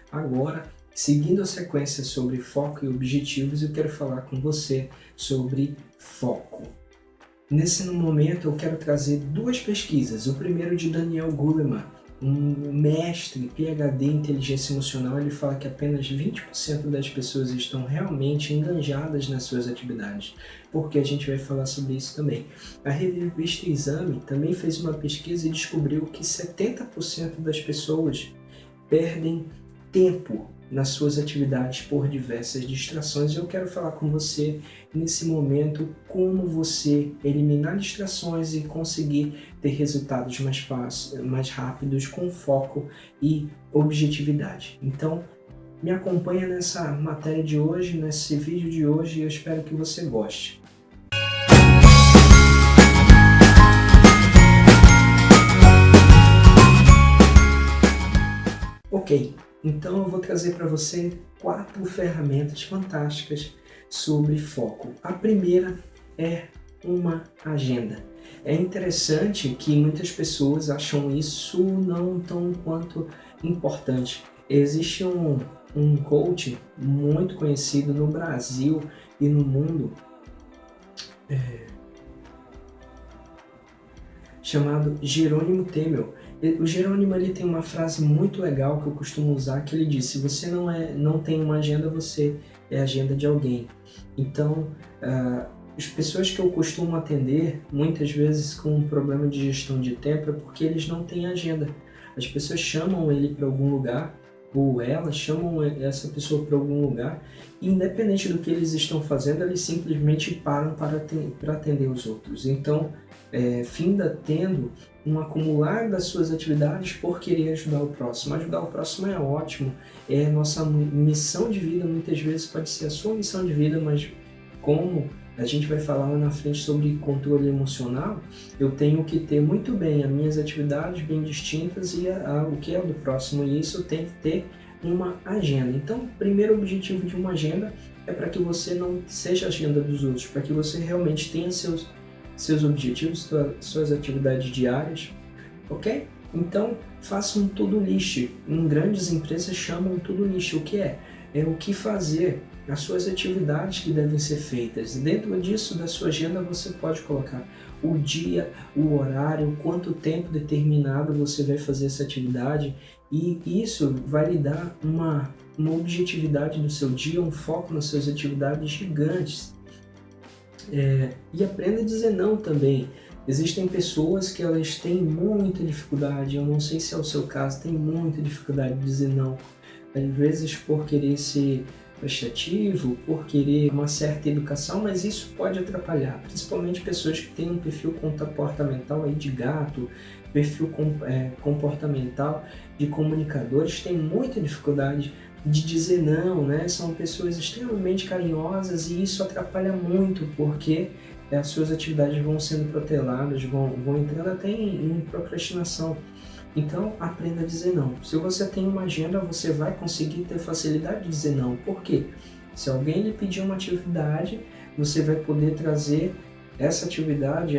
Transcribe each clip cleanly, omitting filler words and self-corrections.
Agora, seguindo a sequência sobre foco e objetivos, eu quero falar com você sobre foco. Nesse momento eu quero trazer duas pesquisas. O primeiro de Daniel Goleman, um mestre PhD em inteligência emocional. Ele fala que apenas 20% das pessoas estão realmente engajadas nas suas atividades, porque a gente vai falar sobre isso também. A revista Exame também fez uma pesquisa e descobriu que 70% das pessoas perdem tempo nas suas atividades por diversas distrações. Eu quero falar com você nesse momento como você eliminar distrações e conseguir ter resultados mais fáceis, mais rápidos, com foco e objetividade. Então, me acompanha nessa matéria de hoje, nesse vídeo de hoje, e eu espero que você goste. Ok, então eu vou trazer para você 4 ferramentas fantásticas sobre foco. A primeira é uma agenda. É interessante que muitas pessoas acham isso não tão quanto importante. Existe um coach muito conhecido no Brasil e no mundo, chamado Jerônimo Temel. O Jerônimo, ele tem uma frase muito legal que eu costumo usar, que ele diz: se você não tem uma agenda, você é a agenda de alguém. Então, as pessoas que eu costumo atender, muitas vezes com um problema de gestão de tempo, é porque eles não têm agenda. As pessoas chamam ele para algum lugar, ou elas chamam essa pessoa para algum lugar, e independente do que eles estão fazendo, eles simplesmente param para atender os outros. Então, finda tendo um acumular das suas atividades por querer ajudar o próximo. Ajudar o próximo é ótimo, é nossa missão de vida. Muitas vezes pode ser a sua missão de vida, mas como a gente vai falar lá na frente sobre controle emocional, eu tenho que ter muito bem as minhas atividades bem distintas e o que é o do próximo, e isso tem que ter uma agenda. Então, o primeiro objetivo de uma agenda é para que você não seja a agenda dos outros, para que você realmente tenha seus objetivos, suas atividades diárias, ok? Então, faça um to-do list. Em grandes empresas chamam um to-do list. O que é? É o que fazer, as suas atividades que devem ser feitas. Dentro disso, da sua agenda, você pode colocar o dia, o horário, quanto tempo determinado você vai fazer essa atividade, e isso vai lhe dar uma objetividade do seu dia, um foco nas suas atividades gigantes. E aprenda a dizer não também. Existem pessoas que elas têm muita dificuldade, eu não sei se é o seu caso, tem muita dificuldade de dizer não. Às vezes por querer ser prestativo, por querer uma certa educação, mas isso pode atrapalhar, principalmente pessoas que têm um perfil comportamental aí de gato, perfil comportamental de comunicadores, têm muita dificuldade de dizer não, né? São pessoas extremamente carinhosas e isso atrapalha muito, porque as suas atividades vão sendo proteladas, vão entrando até em procrastinação. Então, aprenda a dizer não. Se você tem uma agenda, você vai conseguir ter facilidade de dizer não. Por quê? Se alguém lhe pedir uma atividade, você vai poder trazer essa atividade,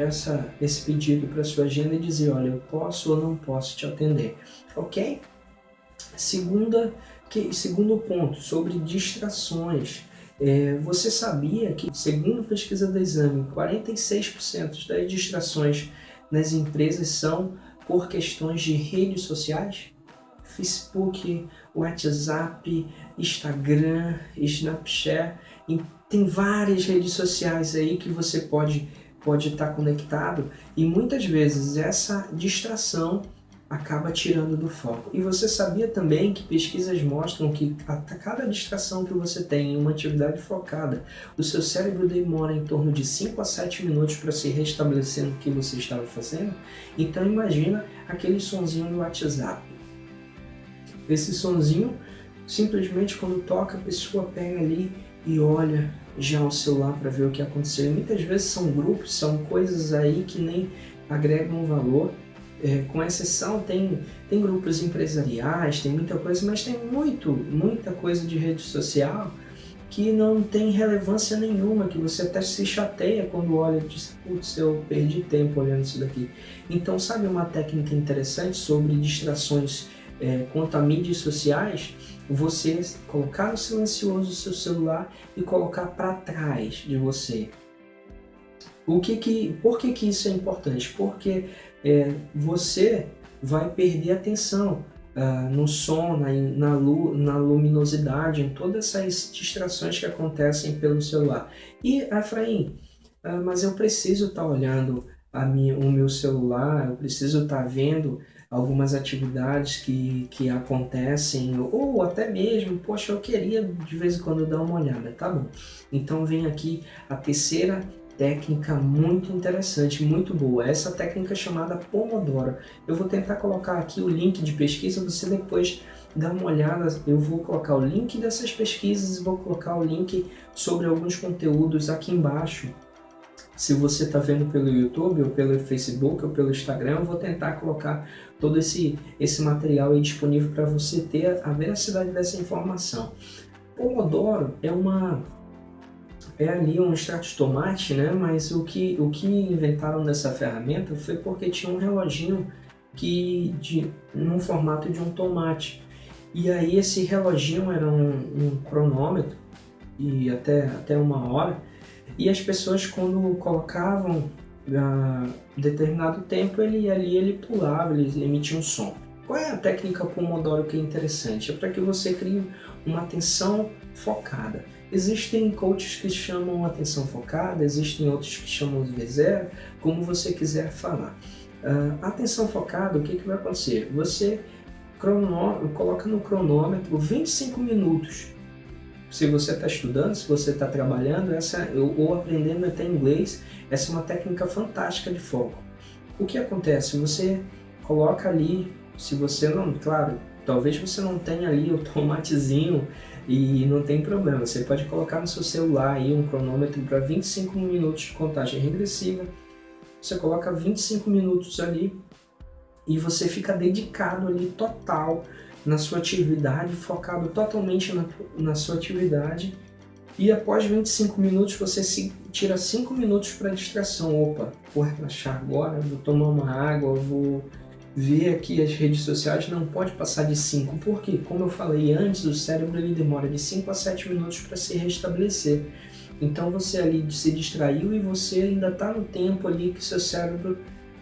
esse pedido para a sua agenda e dizer: olha, eu posso ou não posso te atender. Ok? Segundo ponto, sobre distrações. Você sabia que, segundo pesquisa da Exame, 46% das distrações nas empresas são por questões de redes sociais? Facebook, WhatsApp, Instagram, Snapchat, tem várias redes sociais aí que você pode estar conectado, e muitas vezes essa distração acaba tirando do foco. E você sabia também que pesquisas mostram que a cada distração que você tem em uma atividade focada, o seu cérebro demora em torno de 5 a 7 minutos para se restabelecer no que você estava fazendo? Então imagina aquele sonzinho no WhatsApp. Esse sonzinho, simplesmente quando toca, a pessoa pega ali e olha já o celular para ver o que aconteceu. E muitas vezes são grupos, são coisas aí que nem agregam valor. Com exceção, tem grupos empresariais, tem muita coisa, mas tem muita coisa de rede social que não tem relevância nenhuma, que você até se chateia quando olha e diz: putz, eu perdi tempo olhando isso daqui. Então, sabe uma técnica interessante sobre distrações quanto a mídias sociais, você colocar no silencioso o seu celular e colocar para trás de você. Por que isso é importante? Porque você vai perder atenção no som, na luminosidade, em todas essas distrações que acontecem pelo celular. E, Efraim, mas eu preciso estar olhando o meu celular, eu preciso estar vendo algumas atividades que acontecem, ou até mesmo, poxa, eu queria de vez em quando dar uma olhada, tá bom. Então vem aqui a terceira técnica muito interessante, muito boa, essa técnica chamada Pomodoro. Eu vou tentar colocar aqui o link de pesquisa, você depois dá uma olhada, eu vou colocar o link dessas pesquisas e vou colocar o link sobre alguns conteúdos aqui embaixo. Se você está vendo pelo YouTube, ou pelo Facebook, ou pelo Instagram, eu vou tentar colocar todo esse material aí disponível para você ter a veracidade dessa informação. Pomodoro é ali um extrato de tomate, né? Mas o que inventaram dessa ferramenta foi porque tinha um reloginho num formato de um tomate. E aí esse reloginho era um cronômetro, e até 1 hora, e as pessoas, quando colocavam determinado tempo, ele pulava, ele emitia um som. Qual é a técnica Pomodoro que é interessante? É para que você crie uma atenção focada. Existem coaches que chamam atenção focada, existem outros que chamam de V0, como você quiser falar. Atenção focada, o que vai acontecer? Você coloca no cronômetro 25 minutos. Se você está estudando, se você está trabalhando, ou aprendendo até inglês, essa é uma técnica fantástica de foco. O que acontece? Você coloca ali, se você não, claro, talvez você não tenha ali o tomatezinho e não tem problema, você pode colocar no seu celular aí um cronômetro para 25 minutos de contagem regressiva, você coloca 25 minutos ali e você fica dedicado ali total na sua atividade, focado totalmente na sua atividade, e após 25 minutos você tira 5 minutos para distração. Opa, vou relaxar agora, vou tomar uma água, vou ver aqui as redes sociais. Não pode passar de 5, porque, como eu falei antes, o cérebro ele demora de 5 a 7 minutos para se restabelecer. Então você ali se distraiu e você ainda está no tempo ali que seu cérebro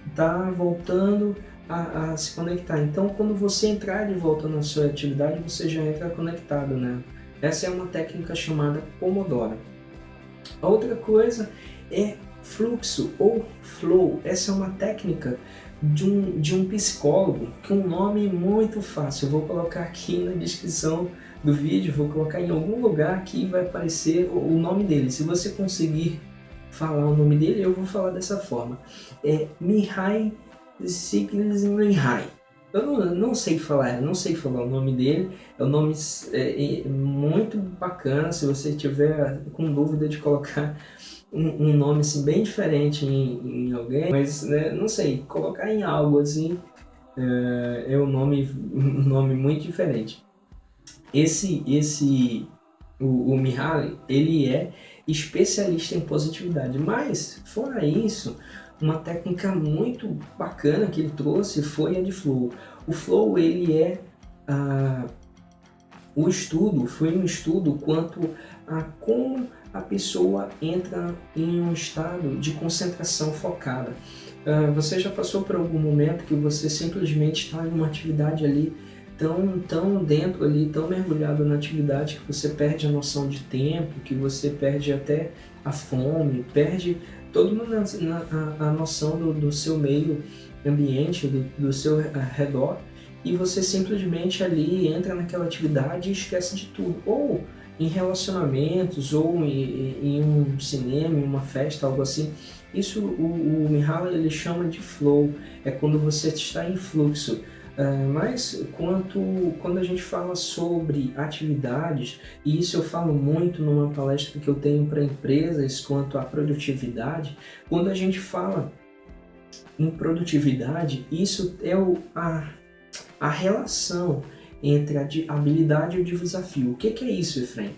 está voltando a se conectar. Então, quando você entrar de volta na sua atividade, você já entra conectado, né? Essa é uma técnica chamada Pomodoro. A outra coisa é fluxo ou flow. Essa é uma técnica de um psicólogo, que é um nome muito fácil. Eu vou colocar aqui na descrição do vídeo, vou colocar em algum lugar que vai aparecer o nome dele. Se você conseguir falar o nome dele, eu vou falar dessa forma. É Mihaly Csikszentmihalyi. Eu não sei falar, o nome dele. É um nome muito bacana. Se você tiver com dúvida de colocar um nome assim bem diferente em alguém, mas né, não sei, colocar em algo assim é um nome muito diferente. O Mihaly, ele é especialista em positividade, mas fora isso, uma técnica muito bacana que ele trouxe foi a de flow. O flow, ele é foi um estudo quanto a como a pessoa entra em um estado de concentração focada. Você já passou por algum momento que você simplesmente está em uma atividade ali tão dentro ali, tão mergulhado na atividade, que você perde a noção de tempo, que você perde até a fome, perde toda a noção do seu meio ambiente, do seu redor, e você simplesmente ali entra naquela atividade e esquece de tudo. Ou em relacionamentos, ou em um cinema, em uma festa, algo assim. Isso o Mihaly ele chama de flow, é quando você está em fluxo. Mas quando a gente fala sobre atividades, e isso eu falo muito numa palestra que eu tenho para empresas quanto à produtividade, quando a gente fala em produtividade, isso é a relação entre a habilidade e o desafio. O que é isso, Efraim?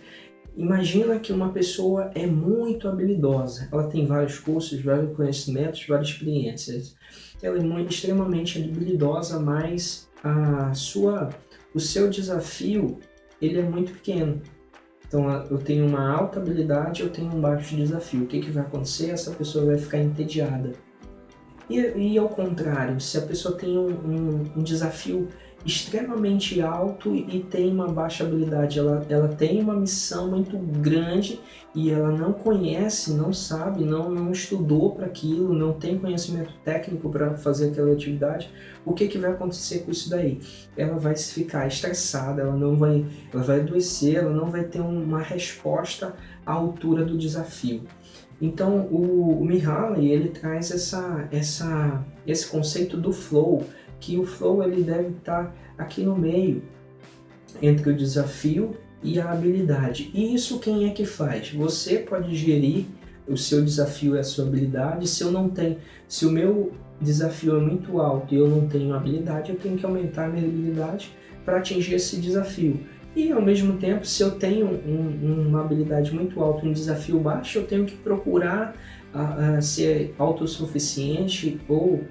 Imagina que uma pessoa é muito habilidosa, ela tem vários cursos, vários conhecimentos, várias experiências. Ela é muito, extremamente habilidosa, mas o seu desafio ele é muito pequeno. Então eu tenho uma alta habilidade, eu tenho um baixo desafio. O que, que vai acontecer? Essa pessoa vai ficar entediada. E ao contrário, se a pessoa tem um desafio extremamente alto e tem uma baixa habilidade, ela tem uma missão muito grande e ela não conhece, não sabe, não estudou para aquilo, não tem conhecimento técnico para fazer aquela atividade, o que, que vai acontecer com isso daí? Ela vai ficar estressada, ela vai adoecer, ela não vai ter uma resposta à altura do desafio. Então, o Mihaly, ele traz esse conceito do flow, que o flow ele deve estar aqui no meio, entre o desafio e a habilidade. E isso quem é que faz? Você pode gerir o seu desafio e a sua habilidade. Se o meu desafio é muito alto e eu não tenho habilidade, eu tenho que aumentar a minha habilidade para atingir esse desafio. E ao mesmo tempo, se eu tenho uma habilidade muito alta e um desafio baixo, eu tenho que procurar ser autossuficiente ou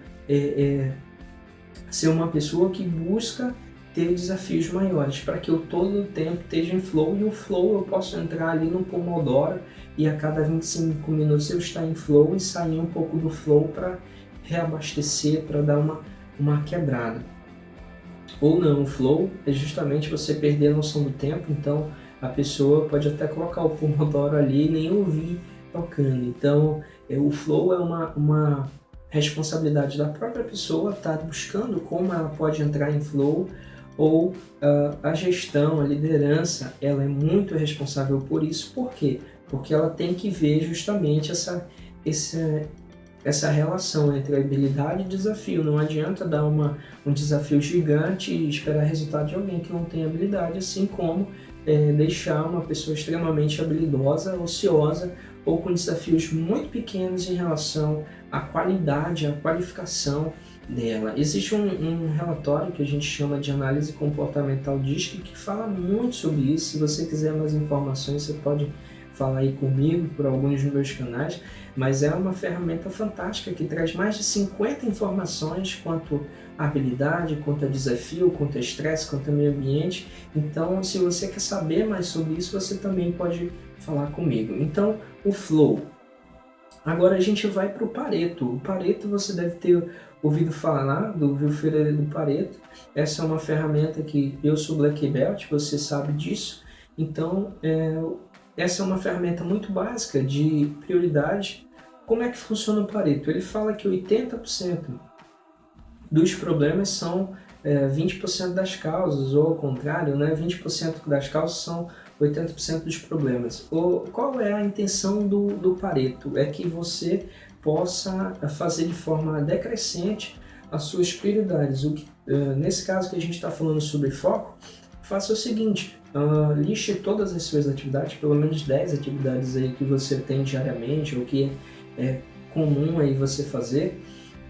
ser uma pessoa que busca ter desafios maiores, para que eu todo o tempo esteja em flow, e o flow eu posso entrar ali no Pomodoro e a cada 25 minutos eu estar em flow e sair um pouco do flow para reabastecer, para dar uma quebrada. Ou não, o flow é justamente você perder a noção do tempo, então a pessoa pode até colocar o Pomodoro ali e nem ouvir tocando. Então o flow é uma responsabilidade da própria pessoa estar buscando como ela pode entrar em flow, ou a gestão, a liderança, ela é muito responsável por isso. Por quê? Porque ela tem que ver justamente essa relação entre habilidade e desafio. Não adianta dar um desafio gigante e esperar resultado de alguém que não tem habilidade, assim como deixar uma pessoa extremamente habilidosa, ociosa ou com desafios muito pequenos em relação à qualidade, à qualificação dela. Existe um relatório que a gente chama de análise comportamental DISC que fala muito sobre isso. Se você quiser mais informações, você pode falar aí comigo por alguns dos meus canais, mas é uma ferramenta fantástica que traz mais de 50 informações quanto a habilidade, quanto a desafio, quanto a estresse, quanto ao meio ambiente. Então, se você quer saber mais sobre isso, você também pode falar comigo. Então, o flow. Agora a gente vai para o Pareto. O Pareto você deve ter ouvido falar do Vilfredo do Pareto. Essa é uma ferramenta que eu sou Black Belt, você sabe disso. Então, essa é uma ferramenta muito básica de prioridade. Como é que funciona o Pareto? Ele fala que 80% dos problemas são 20% das causas, ou ao contrário, né? 20% das causas são 80% dos problemas. Qual é a intenção do Pareto? É que você possa fazer de forma decrescente as suas prioridades. Nesse caso que a gente está falando sobre foco, faça o seguinte: liste todas as suas atividades, pelo menos 10 atividades aí que você tem diariamente ou que é comum aí você fazer,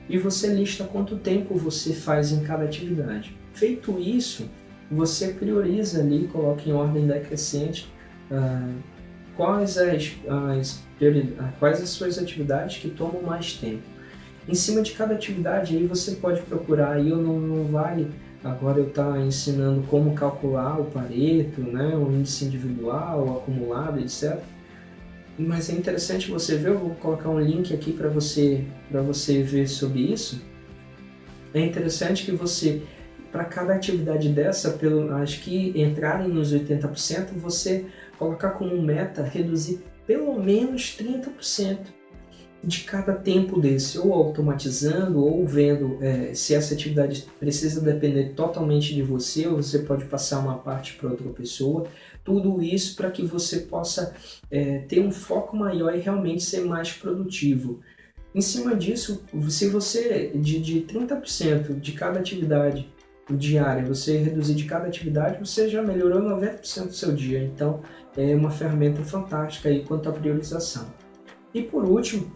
e você lista quanto tempo você faz em cada atividade. Feito isso, você prioriza ali, coloca em ordem decrescente quais as suas atividades que tomam mais tempo. Em cima de cada atividade aí você pode procurar, aí não vale agora eu estar ensinando como calcular o Pareto, né, o índice individual, o acumulado, etc. Mas é interessante você ver, eu vou colocar um link aqui para você ver sobre isso. É interessante que você, para cada atividade dessa, acho que entrarem nos 80%, você colocar como meta reduzir pelo menos 30% de cada tempo desse, ou automatizando, ou vendo se essa atividade precisa depender totalmente de você, ou você pode passar uma parte para outra pessoa. Tudo isso para que você possa ter um foco maior e realmente ser mais produtivo. Em cima disso, se você de 30% de cada atividade diária, você reduzir de cada atividade, você já melhorou 90% do seu dia. Então, é uma ferramenta fantástica aí quanto à priorização. E por último,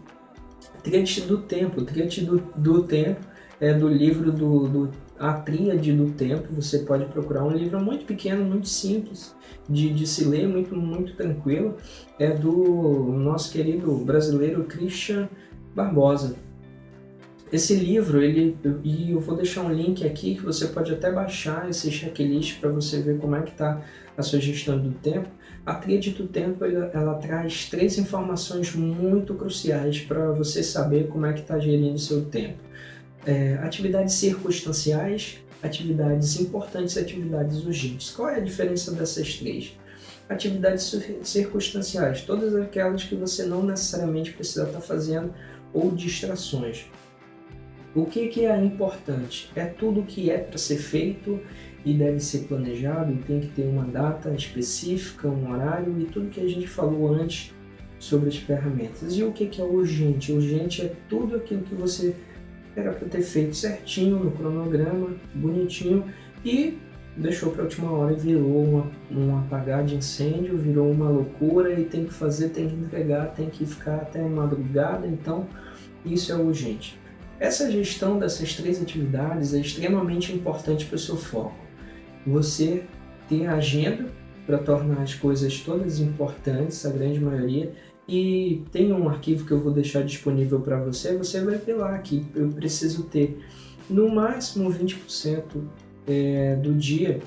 Tríade do Tempo. O Tríade do Tempo é do livro do A Tríade do Tempo. Você pode procurar um livro muito pequeno, muito simples de se ler, muito tranquilo. É do nosso querido brasileiro Christian Barbosa. Esse livro, e eu vou deixar um link aqui que você pode até baixar esse checklist para você ver como é que está a sua gestão do tempo. A Tríade do Tempo, ela traz 3 informações muito cruciais para você saber como é que está gerindo o seu tempo. Atividades circunstanciais, atividades importantes e atividades urgentes. Qual é a diferença dessas 3? Atividades circunstanciais, todas aquelas que você não necessariamente precisa estar fazendo, ou distrações. O que é importante? É tudo que é para ser feito e deve ser planejado, e tem que ter uma data específica, um horário e tudo que a gente falou antes sobre as ferramentas. E o que é urgente? Urgente é tudo aquilo que você era para ter feito certinho no cronograma, bonitinho, e deixou para a última hora e virou um apagar de incêndio, virou uma loucura e tem que fazer, tem que entregar, tem que ficar até madrugada. Então isso é urgente. Essa gestão dessas 3 atividades é extremamente importante para o seu foco. Você ter agenda para tornar as coisas todas importantes, a grande maioria, e tem um arquivo que eu vou deixar disponível para você, você vai ver lá que eu preciso ter no máximo 20% do dia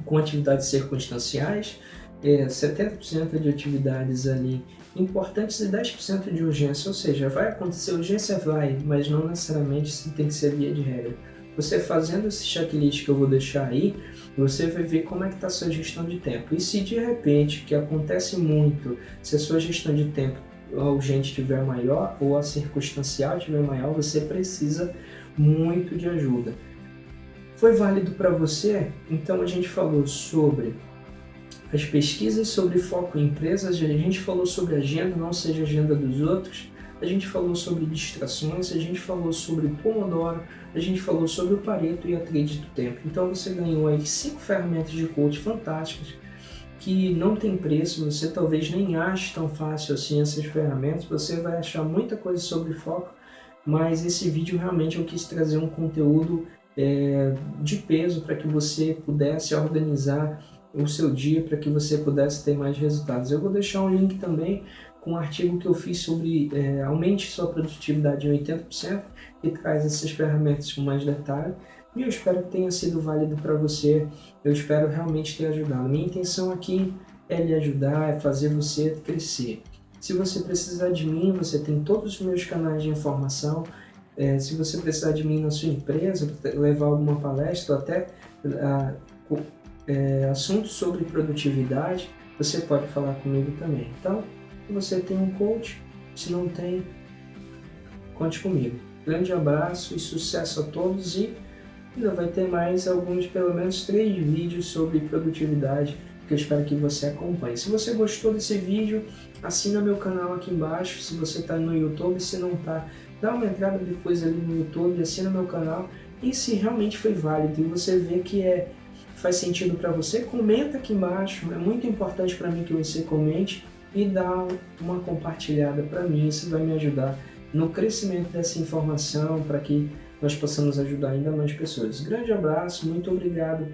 com atividades circunstanciais, 70% de atividades ali importantes e 10% de urgência, ou seja, vai acontecer urgência, vai, mas não necessariamente tem que ser via de regra. Você fazendo esse checklist que eu vou deixar aí, você vai ver como é que está a sua gestão de tempo. E se de repente, que acontece muito, se a sua gestão de tempo urgente estiver maior ou a circunstancial estiver maior, você precisa muito de ajuda. Foi válido para você? Então a gente falou sobre as pesquisas sobre foco em empresas, a gente falou sobre agenda, não seja agenda dos outros, a gente falou sobre distrações, a gente falou sobre Pomodoro, a gente falou sobre o Pareto e a Tríade do Tempo. Então você ganhou aí 5 ferramentas de coach fantásticas que não tem preço, você talvez nem ache tão fácil assim essas ferramentas, você vai achar muita coisa sobre foco, mas esse vídeo realmente eu quis trazer um conteúdo de peso para que você pudesse organizar o seu dia, para que você pudesse ter mais resultados. Eu vou deixar um link também com um artigo que eu fiz sobre aumente sua produtividade em 80%, que traz essas ferramentas com mais detalhe, e eu espero que tenha sido válido para você, eu espero realmente ter ajudado. Minha intenção aqui é lhe ajudar, é fazer você crescer. Se você precisar de mim, você tem todos os meus canais de informação. Se você precisar de mim na sua empresa, levar alguma palestra ou até assuntos sobre produtividade, você pode falar comigo também. Então, se você tem um coach, se não tem, conte comigo. Grande abraço e sucesso a todos, e ainda vai ter mais alguns, pelo menos 3 vídeos sobre produtividade que eu espero que você acompanhe. Se você gostou desse vídeo, assina meu canal aqui embaixo. Se você está no YouTube, se não está, dá uma entrada depois ali no YouTube, assina meu canal, e se realmente foi válido e você vê que faz sentido para você, comenta aqui embaixo. É muito importante para mim que você comente e dá uma compartilhada para mim. Isso vai me ajudar no crescimento dessa informação, para que nós possamos ajudar ainda mais pessoas. Grande abraço, muito obrigado